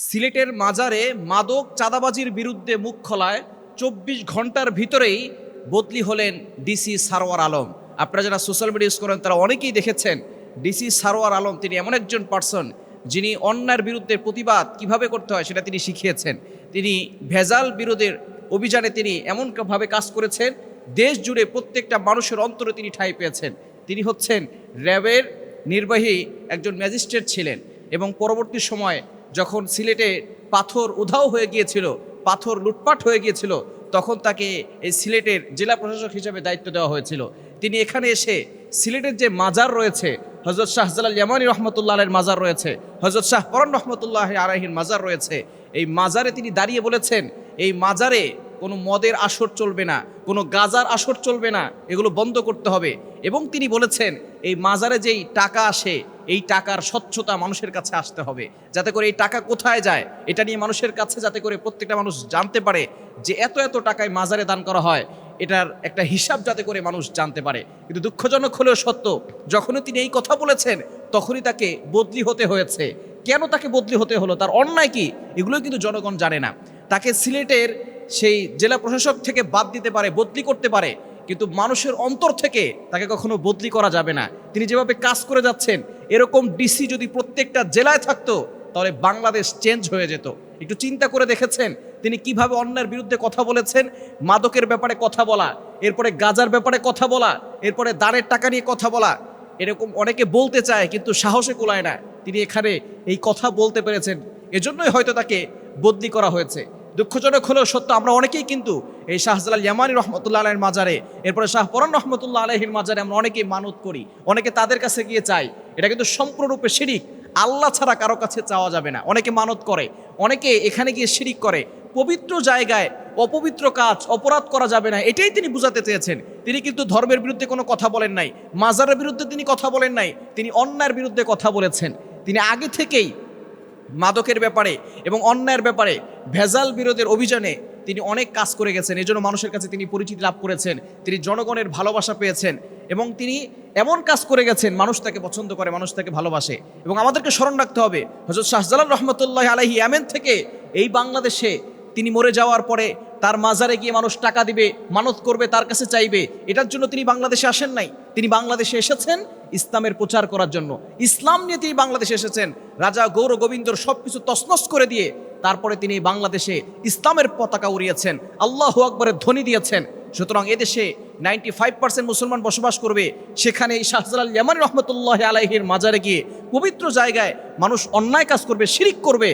সিলেটের মাজারে মাদক চাঁদাবাজির বিরুদ্ধে মুখ খোলায় ২৪ ঘন্টার ভিতরেই বদলি হলেন ডিসি সারোয়ার আলম। আপনারা যারা সোশ্যাল মিডিয়া ইউজ করেন তারা অনেকেই দেখেছেন ডিসি সারোয়ার আলম তিনি এমন একজন পার্সন যিনি অন্যায়ের বিরুদ্ধে প্রতিবাদ কিভাবে করতে হয় সেটা তিনি শিখিয়েছেন। তিনি ভেজাল বিরোধের অভিযানে তিনি এমনভাবে কাজ করেছেন, দেশ জুড়ে প্রত্যেকটা মানুষের অন্তরে তিনি ঠাঁই পেয়েছেন। তিনি হচ্ছেন র্যাবের নির্বাহী একজন ম্যাজিস্ট্রেট ছিলেন এবং পরবর্তী সময়ে যখন সিলেটে পাথর উধাও হয়ে গিয়েছিল, পাথর লুটপাট হয়ে গিয়েছিল, তখন তাকে এই সিলেটের জেলা প্রশাসক হিসেবে দায়িত্ব দেওয়া হয়েছিল। তিনি এখানে এসে সিলেটের যে মাজার রয়েছে, হযরত শাহজালাল ইয়ামানী রহমতুল্লাহ আলাইহির মাজার রয়েছে, হযরত শাহ পরান রহমতুল্লাহ আলাইহির মাজার রয়েছে, এই মাজারে তিনি দাঁড়িয়ে বলেছেন এই মাজারে কোনো মদের আসর চলবে না, কোনো গাজার আসর চলবে না, এগুলো বন্ধ করতে হবে। এবং তিনি বলেছেন এই মাজারে যেই টাকা আসে এই টাকার স্বচ্ছতা মানুষের কাছে আসতে হবে, যাতে করে এই টাকা কোথায় যায় এটা নিয়ে মানুষের কাছে যাতে করে প্রত্যেকটা মানুষ জানতে পারে যে এত এত টাকায় মাজারে দান করা হয়, এটার একটা হিসাব যাতে করে মানুষ জানতে পারে। কিন্তু দুঃখজনক হলেও সত্য, যখনই তিনি এই কথা বলেছেন তখনই তাকে বদলি হতে হয়েছে। কেন তাকে বদলি হতে হলো, তার অন্যায় কি, এগুলো কিন্তু জনগণ জানে না। তাকে সিলেটের সেই জেলা প্রশাসক থেকে বাদ দিতে পারে, বদলি করতে পারে, কিন্তু মানুষের অন্তর থেকে তাকে কখনো বদলি করা যাবে না। তিনি যেভাবে কাজ করে যাচ্ছেন, এরকম ডিসি যদি প্রত্যেকটা জেলায় থাকতো তাহলে বাংলাদেশ চেঞ্জ হয়ে যেত। একটু চিন্তা করে দেখেছেন তিনি কিভাবে অন্যায়ের বিরুদ্ধে কথা বলেছেন, মাদকের ব্যাপারে কথা বলা, এরপরে গাজার ব্যাপারে কথা বলা, এরপরে দানের টাকা নিয়ে কথা বলা। এরকম অনেকে বলতে চায় কিন্তু সাহসে কুলায় না। তিনি এখানে এই কথা বলতে পেরেছেন, এজন্যই হয়তো তাকে বদলি করা হয়েছে। দুঃখজনক হলেও সত্য, আমরা অনেকেই কিন্তু এই শাহজালাল ইয়ামানী রহমতুল্লাহ আলাইহির মাজারে, এরপরে শাহ পরান রহমতুল্লাহ আলাইহির মাজারে আমরা অনেকেই মানত করি, অনেকে তাদের কাছে গিয়ে চাই। এটা কিন্তু সম্পূর্ণরূপে শিরিক, আল্লাহ ছাড়া কারো কাছে চাওয়া যাবে না। অনেকে মানত করে, অনেকে এখানে গিয়ে শিরিক করে। পবিত্র জায়গায় অপবিত্র কাজ, অপরাধ করা যাবে না, এটাই তিনি বুঝাতে চেয়েছেন। তিনি কিন্তু ধর্মের বিরুদ্ধে কোনো কথা বলেন নাই, মাজারের বিরুদ্ধে তিনি কথা বলেন নাই, তিনি অন্যায়ের বিরুদ্ধে কথা বলেছেন। তিনি আগে থেকেই মাদকের ব্যাপারে এবং অন্যায়ের ব্যাপারে ভেজাল বিরোধের অভিযানে তিনি অনেক কাজ করে গেছেন। এজন্য মানুষের কাছে তিনি পরিচিতি লাভ করেছেন, তিনি জনগণের ভালোবাসা পেয়েছেন এবং তিনি এমন কাজ করে গেছেন মানুষ তাকে পছন্দ করে, মানুষ তাকে ভালোবাসে। এবং আমাদেরকে স্মরণ রাখতে হবে হযরত শাহজালাল রহমতুল্লাহ আলাইহি ইয়ামেন থেকে এই বাংলাদেশে তিনি মরে যাওয়ার পরে তার মাজারে গিয়ে মানুষ টাকা দিবে, মানত করবে, তার কাছে চাইবে। এটার জন্য তিনি বাংলাদেশে আসেন নাই, তিনি বাংলাদেশে এসেছেন ইসলামের প্রচার করার জন্য। ইসলাম নিয়ে তিনি বাংলাদেশে এসেছেন, রাজা গৌর গোবিন্দর সব কিছু তছনছ করে দিয়ে তারপরে তিনি বাংলাদেশে ইসলামের পতাকা উড়িয়েছেন, আল্লাহু আকবরের ধ্বনি দিয়েছেন। সুতরাং এদেশে 95% মুসলমান বসবাস করবে, সেখানে এই শাহজালাল ইয়ামানী রহমতুল্লাহ আলাইহির মাজারে গিয়ে পবিত্র জায়গায় মানুষ অন্যায় কাজ করবে, শিরিক করবে,